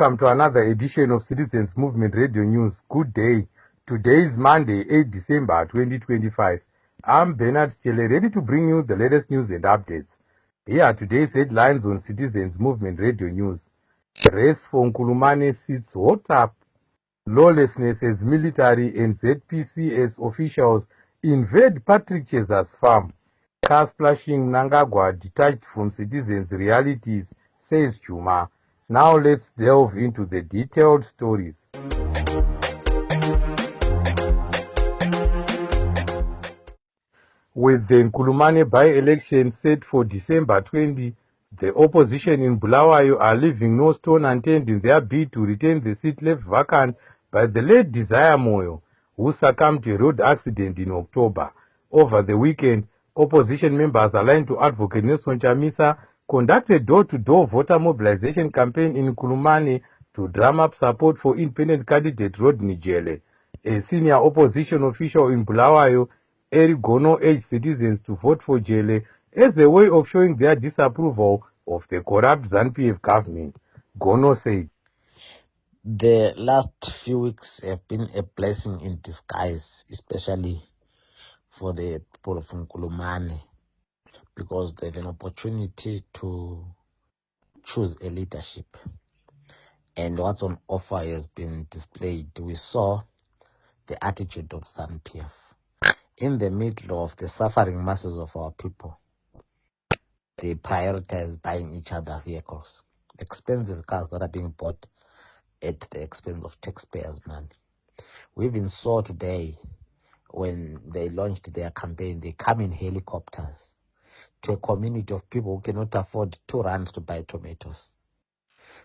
Welcome to another edition of Citizens Movement Radio News. Good day. Today is Monday, 8 December 2025. I'm Bernard Stele, ready to bring you the latest news and updates. Here are today's headlines on Citizens Movement Radio News. Race for Nkulumane seats hot up. Lawlessness as military and ZPC as officials invade Patrick Cheza's farm. Car splashing Nangagwa detached from citizens' realities, says Chuma. Now let's delve into the detailed stories. With the Nkulumane by-election set for December 20, the opposition in Bulawayo are leaving no stone unturned in their bid to retain the seat left vacant by the late Desire Moyo, who succumbed to a road accident in October. Over the weekend, opposition members aligned to Advocate Nelson Chamisa conducted door-to-door voter mobilization campaign in Nkulumane to drum up support for independent candidate Rodney Jele. A senior opposition official in Bulawayo, Eric Gono, urged citizens to vote for Jele as a way of showing their disapproval of the corrupt ZANU-PF government. Gono said, "The last few weeks have been a blessing in disguise, especially for the people of Nkulumane, because they have an opportunity to choose a leadership. And what's on offer has been displayed. We saw the attitude of ZANU-PF. In the middle of the suffering masses of our people, they prioritize buying each other vehicles, expensive cars that are being bought at the expense of taxpayers' money. We even saw today, when they launched their campaign, they come in helicopters to a community of people who cannot afford 2 rands to buy tomatoes.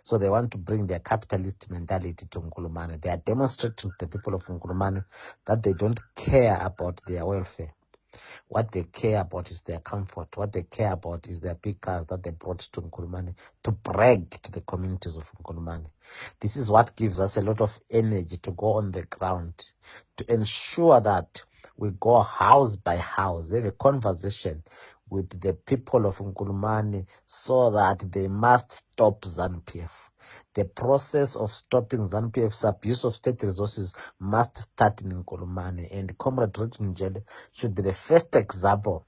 So they want to bring their capitalist mentality to Nkulumane. They are demonstrating to the people of Nkulumane that they don't care about their welfare. What they care about is their comfort. What they care about is their big cars that they brought to Nkulumane to brag to the communities of Nkulumane. This is what gives us a lot of energy to go on the ground, to ensure that we go house by house, have a conversation with the people of Nkulumane so that they must stop ZANU-PF. The process of stopping ZANU-PF's abuse of state resources must start in Nkulumane, and Comrade Rodney Jele should be the first example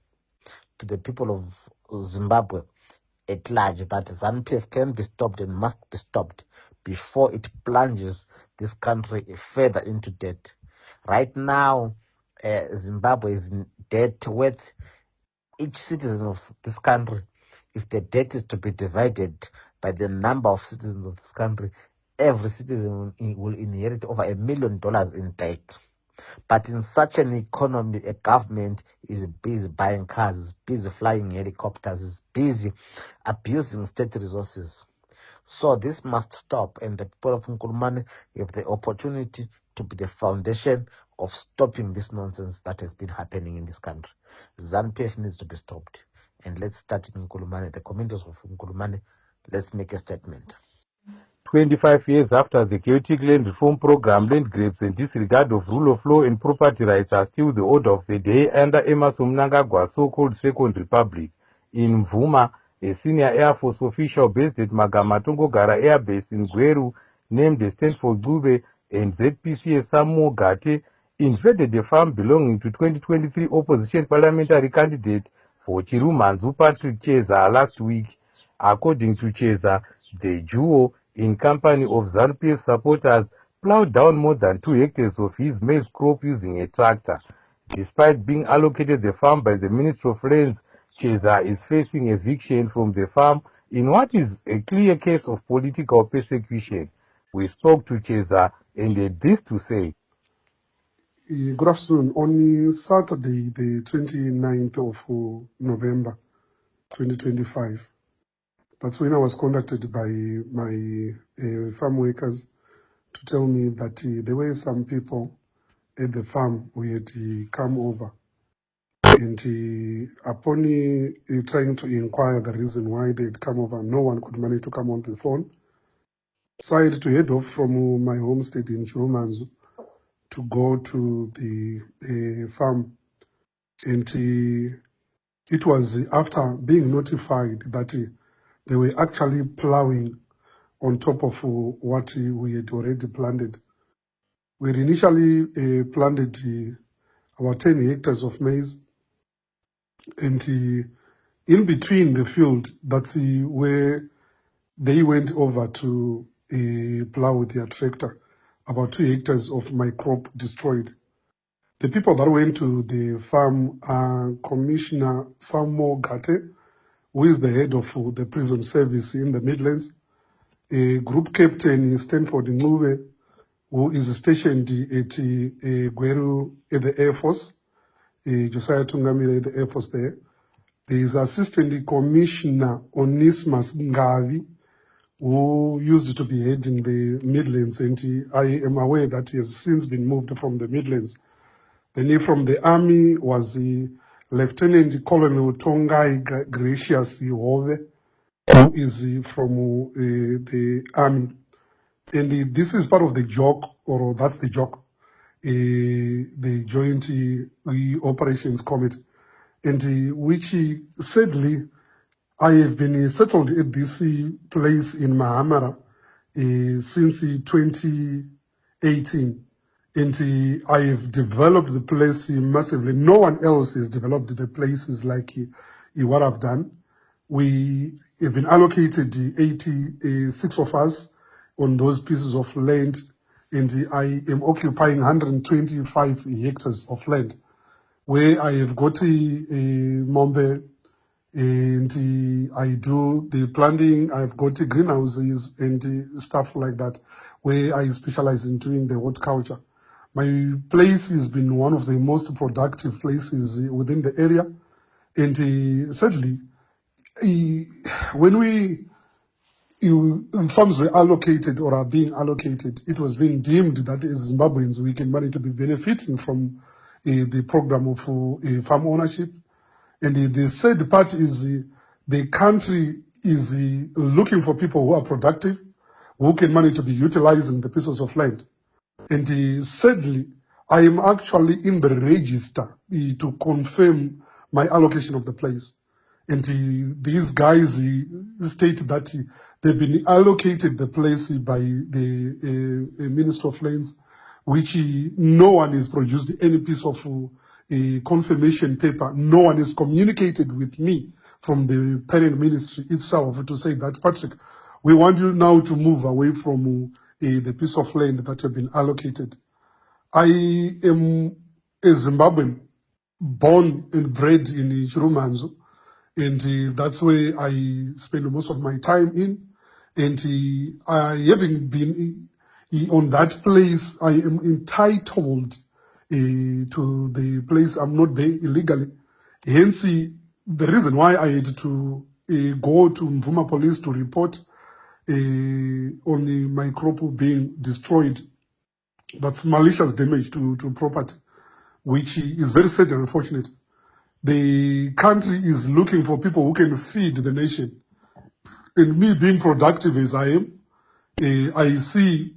to the people of Zimbabwe at large that ZANU-PF can be stopped and must be stopped before it plunges this country further into debt. Right now, Zimbabwe is in debt with each citizen of this country. If the debt is to be divided by the number of citizens of this country, every citizen will inherit over $1 million in debt. But in such an economy, a government is busy buying cars, is busy flying helicopters, is busy abusing state resources. So this must stop, and the people of Nkulumane have the opportunity to be the foundation of stopping this nonsense that has been happening in this country. ZANU-PF needs to be stopped. And let's start in Nkulumane, the communities of Nkulumane. Let's make a statement. 25 years after the chaotic land reform program, land grabs and disregard of rule of law and property rights are still the order of the day under Emmerson Mnangagwa's so-called Second Republic. In Mvuma, a senior Air Force official based at Magamatongogara Air Base in Gweru, named Stanford Dube and ZPC Samuel Gate, invaded a farm belonging to 2023 opposition parliamentary candidate for Chirumanzu Patrick Cheza last week. According to Cheza, the duo, in company of ZANU-PF supporters, plowed down more than 2 hectares of his maize crop using a tractor. Despite being allocated the farm by the Ministry of Lands, Cheza is facing eviction from the farm in what is a clear case of political persecution. We spoke to Cheza and had this to say. Good afternoon. On Saturday, the 29th of November 2025, that's when I was contacted by my farm workers to tell me that there were some people at the farm who had come over. And upon trying to inquire the reason why they had come over, no one could manage to come on the phone. So I had to head off from my homestead in Chirumanzu to go to the farm. And it was after being notified that they were actually plowing on top of what we had already planted. We had initially planted about 10 hectares of maize, and in between the field, that's where they went over to plow with their tractor. About 2 hectares of my crop destroyed. The people that went to the farm are Commissioner Samo Gate, who is the head of the prison service in the Midlands, a group captain in Stanford Ngube, who is stationed at Gweru at the Air Force, Josiah Tungamire at the Air Force there. There is Assistant Commissioner Onismas Ngavi, who used to be heading the Midlands, and I am aware that he has since been moved from the Midlands. Then from the army was Lieutenant Colonel Tongai Gracious Hove, who is from the army. And this is part of the joke, or that's the joke, the Joint Operations Committee, and which sadly, I have been settled at this place in Mahamara since 2018. And I have developed the place massively. No one else has developed the places like what I've done. We have been allocated 86 of us on those pieces of land, and I am occupying 125 hectares of land, where I have got Mombe, and I do the planting. I've got greenhouses and stuff like that, where I specialize in doing the horticulture. My place has been one of the most productive places within the area, and sadly, when farms were allocated or are being allocated, it was being deemed that as Zimbabweans we can manage to be benefiting from the program of farm ownership. And the sad part is the country is looking for people who are productive, who can manage to be utilizing the pieces of land. And sadly, I am actually in the register to confirm my allocation of the place. And these guys state that they've been allocated the place by the Minister of Lands, which no one has produced any piece of confirmation paper. No one has communicated with me from the parent ministry itself to say that, Patrick, we want you now to move away from the piece of land that have been allocated. I am a Zimbabwean, born and bred in Chirumanzo, and that's where I spend most of my time in. And having been on that place, I am entitled to the place. I'm not there illegally. Hence, the reason why I had to go to Mvuma police to report on my crop being destroyed. That's malicious damage to property, which is very sad and unfortunate. The country is looking for people who can feed the nation. And me being productive as I am, I see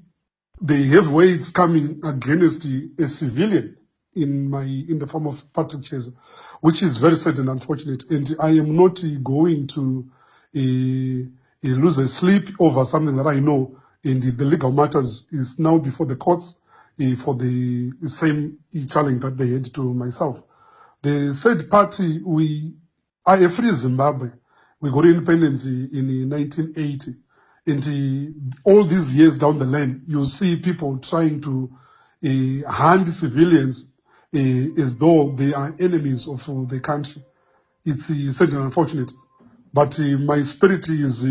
the heavyweights coming against a civilian in the form of Patrick Cheza, which is very sad and unfortunate. And I am not going to lose a sleep over something that I know, and the legal matters is now before the courts for the same challenge that they had to myself. The said party, we are a free Zimbabwe. We got independence in 1980. And all these years down the line, you see people trying to hand civilians as though they are enemies of the country. It's sad and unfortunate. But my spirit is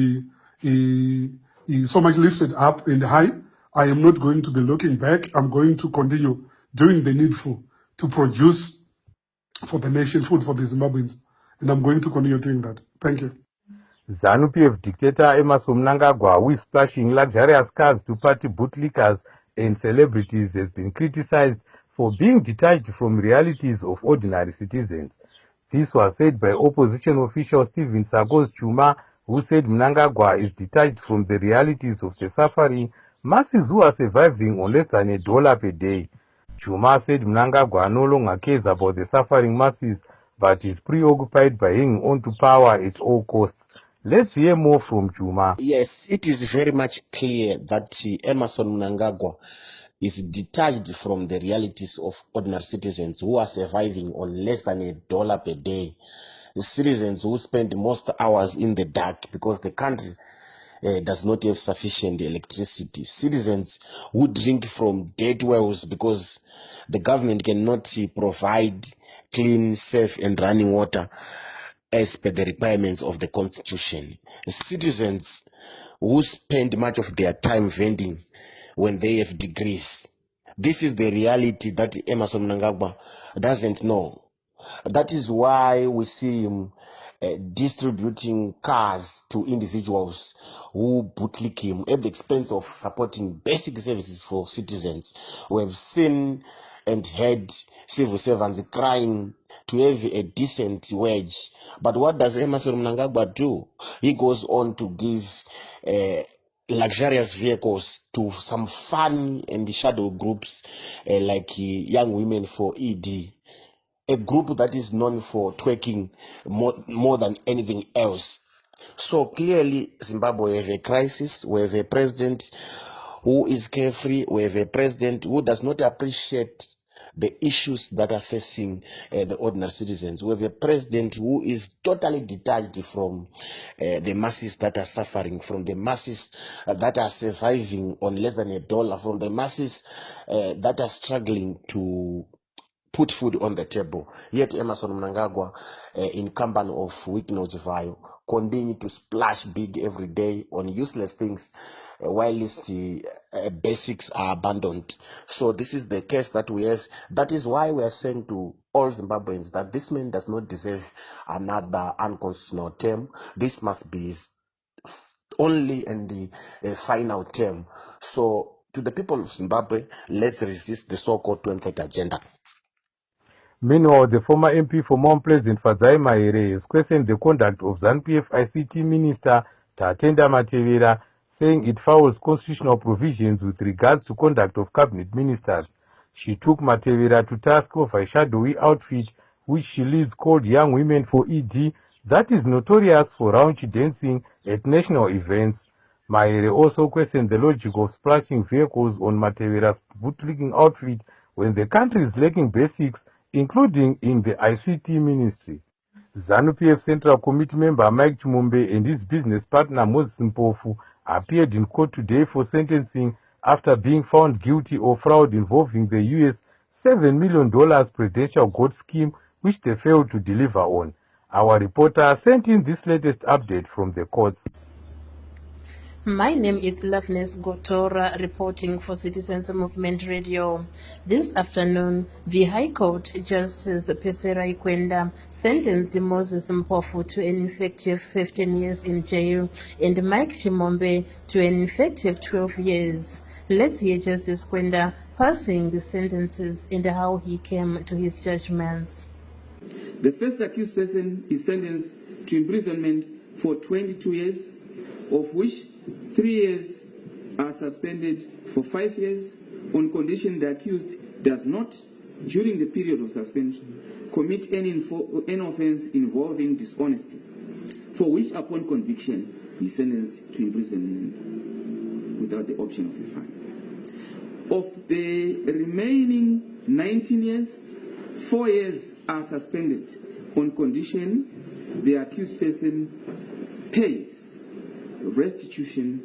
so much lifted up and high. I am not going to be looking back. I'm going to continue doing the needful to produce for the nation, food for the Zimbabweans. And I'm going to continue doing that. Thank you. ZANU-PF dictator Emmerson Mnangagwa, who is splashing luxurious cars to party bootlickers and celebrities, has been criticized for being detached from realities of ordinary citizens. This was said by opposition official Stephen Sakos Chuma, who said Mnangagwa is detached from the realities of the suffering masses who are surviving on less than $1 per day. Chuma said Mnangagwa no longer cares about the suffering masses, but is preoccupied by hanging on to power at all costs. Let's hear more from Juma. Yes, it is very much clear that Emerson Mnangagwa is detached from the realities of ordinary citizens who are surviving on less than $1 per day. The citizens who spend most hours in the dark because the country does not have sufficient electricity. Citizens who drink from dead wells because the government cannot provide clean, safe, and running water as per the requirements of the constitution. Citizens who spend much of their time vending when they have degrees. This is the reality that Emerson Mnangagwa doesn't know. That is why we see him distributing cars to individuals who bootlick him at the expense of supporting basic services for citizens. We have seen and heard civil servants crying to have a decent wage. But what does Emerson Mnangagwa do? He goes on to give luxurious vehicles to some fun and shadow groups like Young Women for ED, a group that is known for twerking more than anything else. So clearly, Zimbabwe have a crisis. We have a president who is carefree. We have a president who does not appreciate the issues that are facing the ordinary citizens. We have a president who is totally detached from the masses that are suffering, from the masses that are surviving on less than $1, from the masses that are struggling to put food on the table. Yet Emerson Mnangagwa, in company of Wicknow Vayo, continue to splash big every day on useless things, while the basics are abandoned. So this is the case that we have. That is why we are saying to all Zimbabweans that this man does not deserve another unconstitutional term. This must be his only and the final term. So to the people of Zimbabwe, let's resist the so-called 2030 agenda. Meanwhile, the former MP for Mount Pleasant, Fadzai Mahere, has questioned the conduct of ZANU-PF ICT Minister Tatenda Matevera, saying it fouls constitutional provisions with regards to conduct of cabinet ministers. She took Matevera to task over a shadowy outfit which she leads called Young Women for ED that is notorious for raunchy dancing at national events. Mahere also questioned the logic of splashing vehicles on Matevera's bootlicking outfit when the country is lacking basics, including in the ICT ministry. ZANU-PF Central Committee member Mike Chimumbe and his business partner Moses Mpofu appeared in court today for sentencing after being found guilty of fraud involving the US $7 million presidential gold scheme which they failed to deliver on. Our reporter sent in this latest update from the courts. My name is Loveness Gotora, reporting for Citizens Movement Radio. This afternoon, the High Court Justice Pesera Ikwenda sentenced Moses Mpofu to an effective 15 years in jail and Mike Chimombe to an effective 12 years. Let's hear Justice Kwenda passing the sentences and how he came to his judgments. The first accused person is sentenced to imprisonment for 22 years, of which 3 years are suspended for 5 years on condition the accused does not, during the period of suspension, commit any offense involving dishonesty, for which upon conviction he is sentenced to imprisonment without the option of a fine. Of the remaining 19 years, 4 years are suspended on condition the accused person pays restitution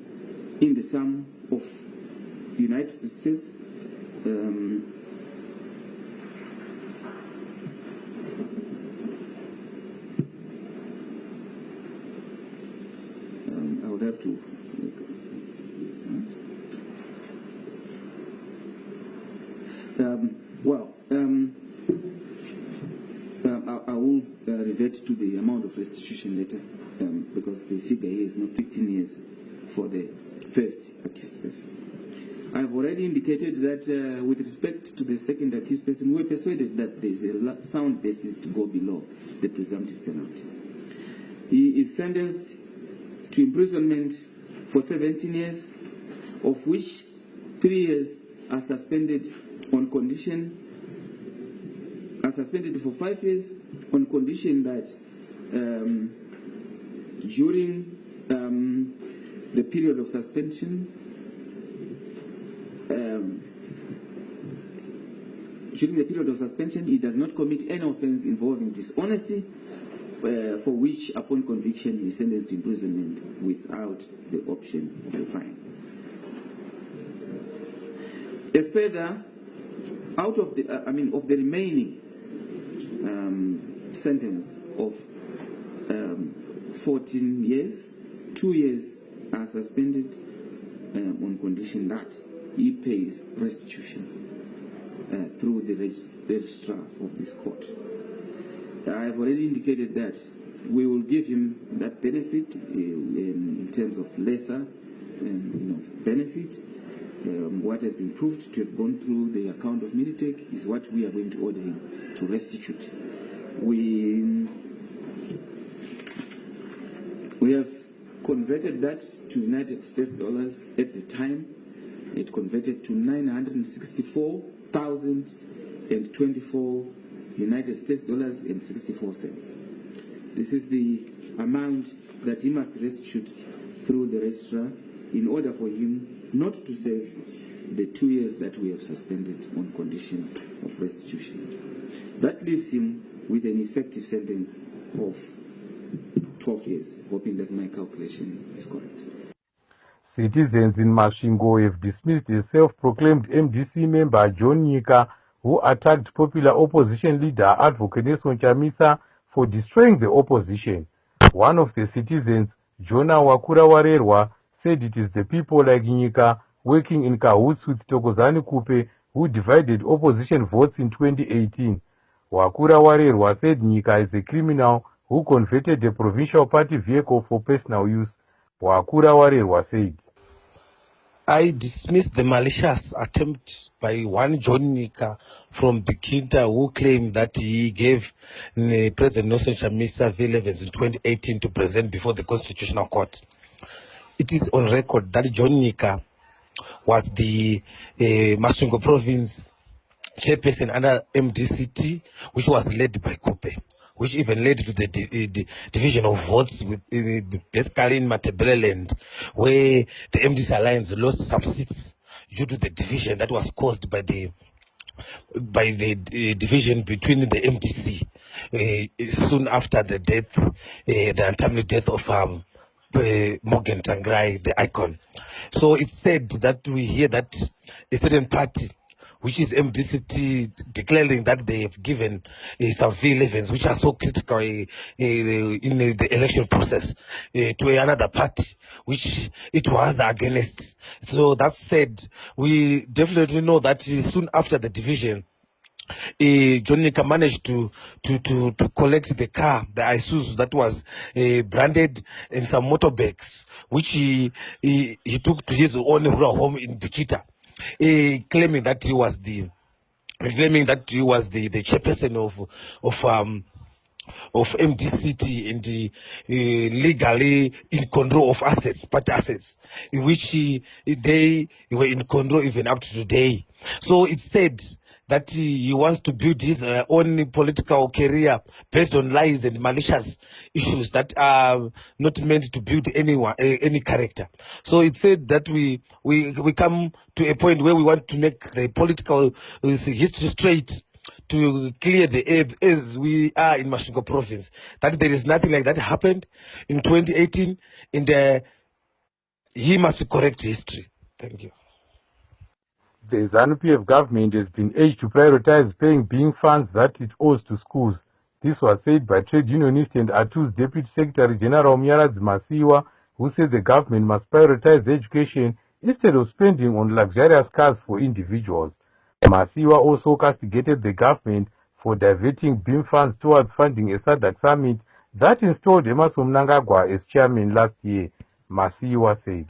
in the sum of United States I would have to I will revert to the amount of restitution later, because the figure here is not 15 years for the first accused person. I've already indicated that with respect to the second accused person, we're persuaded that there is a sound basis to go below the presumptive penalty. He is sentenced to imprisonment for 17 years, of which 3 years are suspended on condition, are suspended for 5 years on condition that During the period of suspension, he does not commit any offense involving dishonesty, for which, upon conviction, he is sentenced to imprisonment without the option of a fine. A further, out of the, of the remaining sentence of 14 years, 2 years are suspended on condition that he pays restitution through the registrar of this court. I have already indicated that we will give him that benefit in terms of lesser benefit. What has been proved to have gone through the account of Militech is what we are going to order him to restitute. We have converted that to United States dollars at the time. It converted to 964,024 United States dollars and 64 cents. This is the amount that he must restitute through the registrar in order for him not to serve the 2 years that we have suspended on condition of restitution. That leaves him with an effective sentence of 12 years, hoping that my calculation is correct. Citizens in Masvingo have dismissed a self-proclaimed MDC member, John Nyika, who attacked popular opposition leader Advocate Nelson Chamisa for destroying the opposition. One of the citizens, Jonah Wakura-Warerwa, said it is the people like Nyika working in cahoots with Thokozani Kupe who divided opposition votes in 2018. Wakura-Warerwa said Nyika is a criminal who converted a provincial party vehicle for personal use. Wakura-Warerwa said, I dismiss the malicious attempt by one John Nyika from Bikinta, who claimed that he gave President Nelson Chamisa V11s in 2018 to present before the Constitutional Court. It is on record that John Nyika was the Masvingo province chairperson under MDCT, which was led by Kupe, which even led to the division of votes with basically in Matabeleland, where the MDC Alliance lost some seats due to the division that was caused by the division between the MDC soon after the death, the untimely death of Morgan Tangrai, the icon. So it's said that we hear that a certain party, which is MDCT, declaring that they have given some V11s, which are so critical in the election process, to another party, which it was against. So that said, we definitely know that soon after the division, John Nyika managed to collect the car, the Isuzu that was branded in some motorbikes, which he took to his own rural home in Bikita, claiming that he was the chairperson of MDCT and legally in control of assets, party assets, which they were in control even up to today. So it's said that he wants to build his own political career based on lies and malicious issues that are not meant to build any character. So it's said that we come to a point where we want to make the political history straight, to clear the air as we are in Masvingo province, that there is nothing like that happened in 2018, and he must correct history. Thank you. the ZANU-PF government has been urged to prioritize paying being funds that it owes to schools. This was said by trade unionist and ATU's Deputy Secretary General Myaradzi Masiwa, who said the government must prioritize education instead of spending on luxurious cars for individuals. Masiwa also castigated the government for diverting beam funds towards funding a SADC summit that installed Emmerson Mnangagwa as chairman last year. Masiwa said,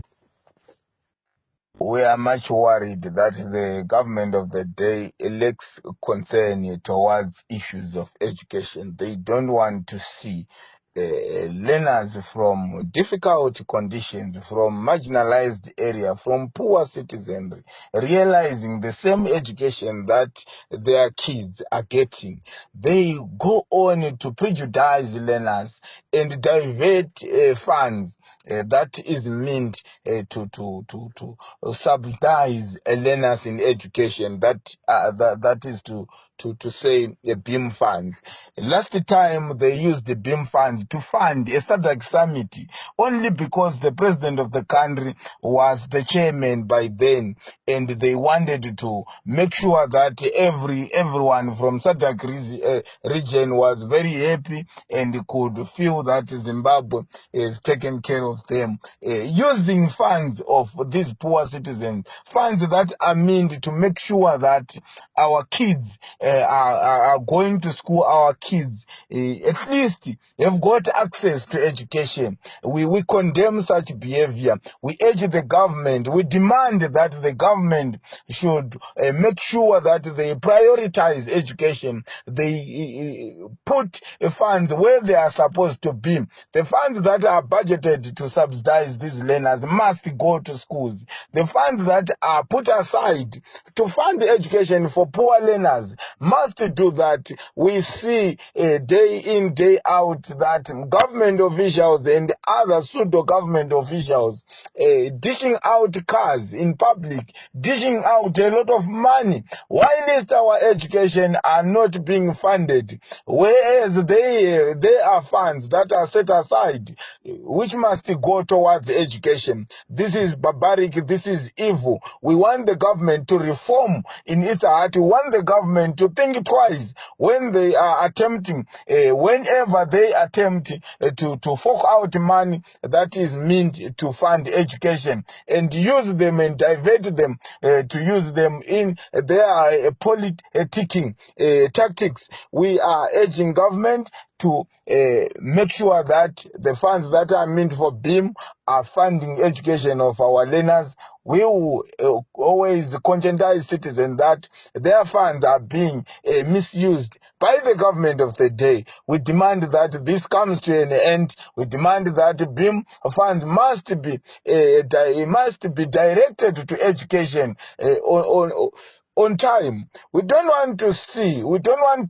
We are much worried that the government of the day lacks concern towards issues of education. They don't want to see learners from difficult conditions, from marginalized area, from poor citizenry, realizing the same education that their kids are getting, they go on to prejudice learners and divert funds that is meant to subsidize learners in education. That is to say BEAM funds. Last time they used the BEAM funds to fund a SADC summit only because the president of the country was the chairman by then, and they wanted to make sure that everyone from SADC region was very happy and could feel that Zimbabwe is taking care of them, using funds of these poor citizens, funds that are meant to make sure that our kids are going to school, our kids at least have got access to education. We condemn such behavior. We urge the government, we demand that the government should make sure that they prioritize education. They put funds where they are supposed to be. The funds that are budgeted to subsidize these learners must go to schools. The funds that are put aside to fund education for poor learners must do that. We see day in, day out that government officials and other pseudo-government officials dishing out cars in public, dishing out a lot of money, whilst our education are not being funded, whereas they are funds that are set aside, which must go towards education. This is barbaric, this is evil. We want the government to reform in its heart. We want the government to think twice when they are attempting, whenever they attempt to fork out money that is meant to fund education, and use them and divert them to use them in their politicking tactics. We are urging government to make sure that the funds that are meant for BEAM are funding education of our learners. We will always conscientize citizens that their funds are being misused by the government of the day. We demand that this comes to an end. We demand that BEAM funds must be directed to education on time. We don't want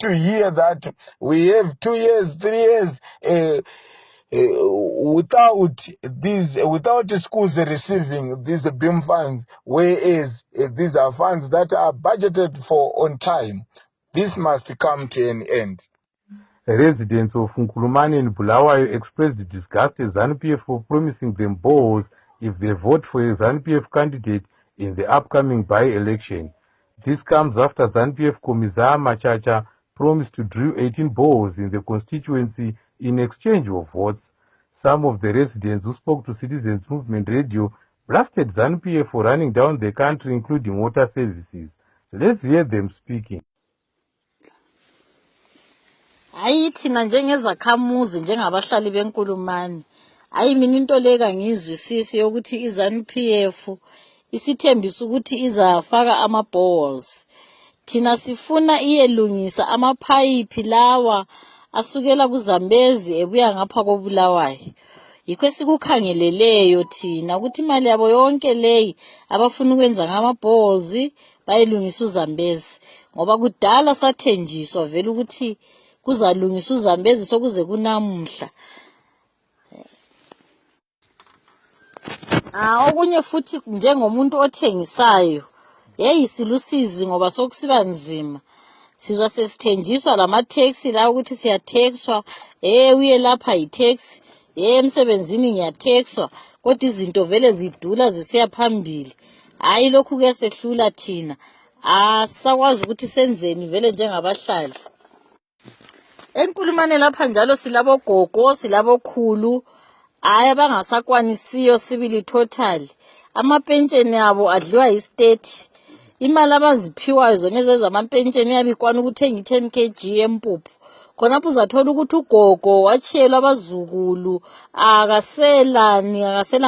to hear that we have 2 years, 3 years without schools receiving these BEAM funds, whereas these are funds that are budgeted for on time. This must come to an end. Residents of Nkulumane and Bulawayo expressed disgust at ZANU-PF for promising them balls if they vote for a ZANU-PF candidate in the upcoming by-election. This comes after ZANU-PF Commissar Machacha promised to drill 18 balls in the constituency in exchange of votes. Some of the residents who spoke to Citizens Movement Radio blasted ZANU-PF for running down the country, including water services. Let's hear them speaking. Hayi thina njengezakhamuzi njengabahlali beNkulumane, hayi mina into leka ngizwisisi ukuthi iZANU-PF isithembisa ukuthi izafaka ama-balls. Thina sifuna iyelungisa amaphayiphi lawa asukela kuZambezi ebuya ngapha koBulawayo. Yikho esikukhangeleleyo thina ukuthi imali yabo yonke leyi abafuna ukwenza ngama-balls bayilungisa uZambezi, ngoba kudala sathenjiswa vele ukuthi kuzalungisa uZambezi sokuze kunamuhla. Okunye futhi njengomuntu othengisayo, hey silusizi ngoba sokusiba nzima. Sizwa sesithenjiswa lama-taxi la ukuthi siyathexwa, uye lapha yi-taxi, emsebenzini ngiyathexwa, kodwa izinto vele zidula zisiya phambili. Hayi lokhu kuyasehlula thina. Asakwazi ukuthi senzeni vele njengabahlali. Enkulumane lapha njalo silabogogo, silabokhulu, abangasakwanisiyo sibili total. Amapentsheni abo adliwa yi-state. Imali abaziphiwayo zona ezamapentsheni yabikwana ukuthenga i-10 kg yempuphu. Khonapho uzathola ukuthi ugogo wachiyelwa abazukulu, akasela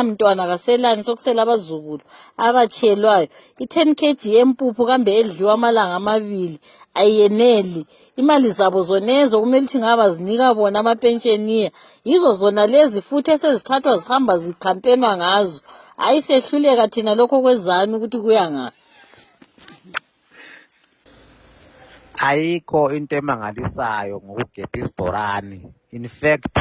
mntwana, akaselani, sokusela abazukulu abachiyelwayo. I-10 kg yempuphu kambe edliwa amalanga amabili, ayeneli. Imali zabo zonezo kumele ukuthi ngaba zinika bona amapensheniya. Yizo zona lezi futhi esezithathwa zihamba zikhampenwa ngazo. Hayi sehluleka thina lokho kwezani ukuthi kuyanga. Ayikho into emangalisayo ngokugebha isibhorani. In fact,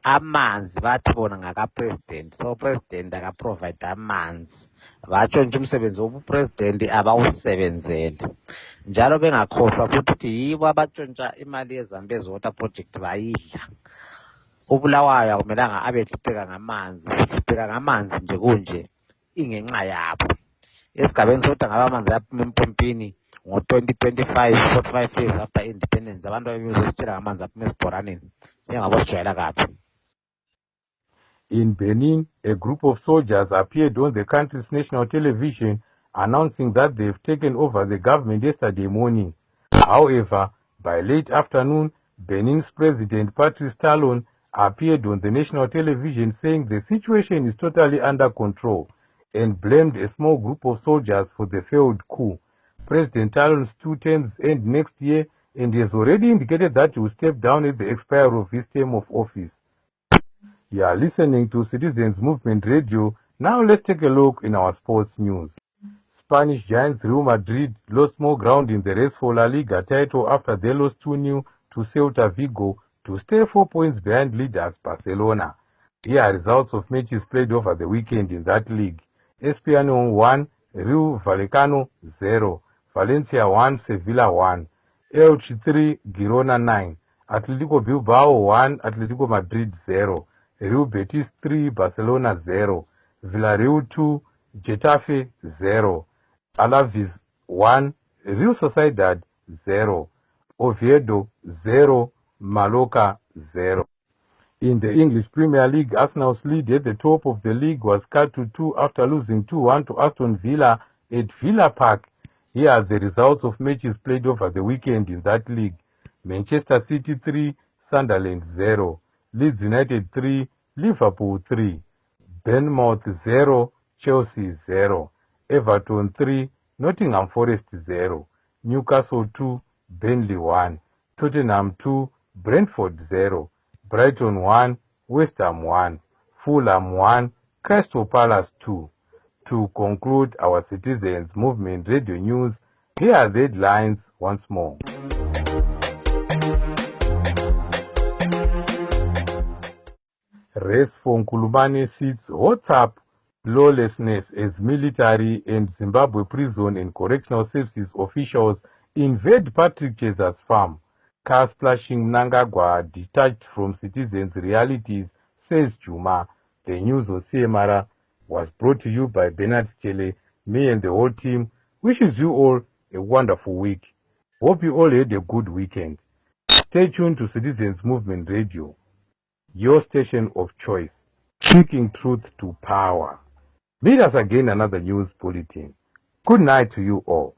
amanzi bathi bona ngaka-president, so president akaprovide amanzi. Batsho nje umsebenzi wobupresident abawusebenzele. Njalo bengakhohlwa futhi ukuthi yibo abatshontsha imali yeZambezi Water Project bayidla. uBulawayo akumelanga abe hlupheka ngamanzi, hlupheka ngamanzi nje kunje ingenxa yabo. Esigabeni sokuthi ngaba amanzi aphuma empompini ngo-2025, 45 years after independence, abantu abebeze sitshela ngamanzi aphuma esibhoraneni njengabo sijwayela kabi. In Benin, a group of soldiers appeared on the country's national television announcing that they've taken over the government yesterday morning. However, by late afternoon, Benin's President Patrice Talon appeared on the national television saying the situation is totally under control and blamed a small group of soldiers for the failed coup. President Talon's 2 terms end next year and he has already indicated that he will step down at the expiry of his term of office. You are listening to Citizens Movement Radio. Now let's take a look in our sports news. Spanish giants Real Madrid lost more ground in the race for La Liga title after they lost 2-0 to Celta Vigo to stay 4 points behind leaders Barcelona. Here are results of matches played over the weekend in that league. Espanyol 1, Rayo Vallecano 0, Valencia 1, Sevilla 1, Elche 3, Girona 9, Atletico Bilbao 1, Atletico Madrid 0, Real Betis 3, Barcelona 0, Villarreal 2, Getafe 0, Alaves 1, Real Sociedad 0, Oviedo 0, Mallorca 0. In the English Premier League, Arsenal's lead at the top of the league was cut to 2 after losing 2-1 to Aston Villa at Villa Park. Here are the results of matches played over the weekend in that league. Manchester City 3, Sunderland 0, Leeds United 3, Liverpool 3, Bournemouth 0, Chelsea 0, Everton 3, Nottingham Forest 0, Newcastle 2, Burnley 1, Tottenham 2, Brentford 0, Brighton 1, West Ham 1, Fulham 1, Crystal Palace 2. To conclude our Citizens Movement Radio News, here are the headlines once more. Race for Nkulumane seats hots up lawlessness as military and Zimbabwe prison and correctional services officials invade Patrick Cheza's farm. Car splashing Mnangagwa detached from citizens' realities, says Juma. The news of CMR was brought to you by Bernard Chele. Me and the whole team wishes you all a wonderful week. Hope you all had a good weekend. Stay tuned to Citizens Movement Radio, your station of choice, speaking truth to power. Meet us again in another news bulletin. Good night to you all.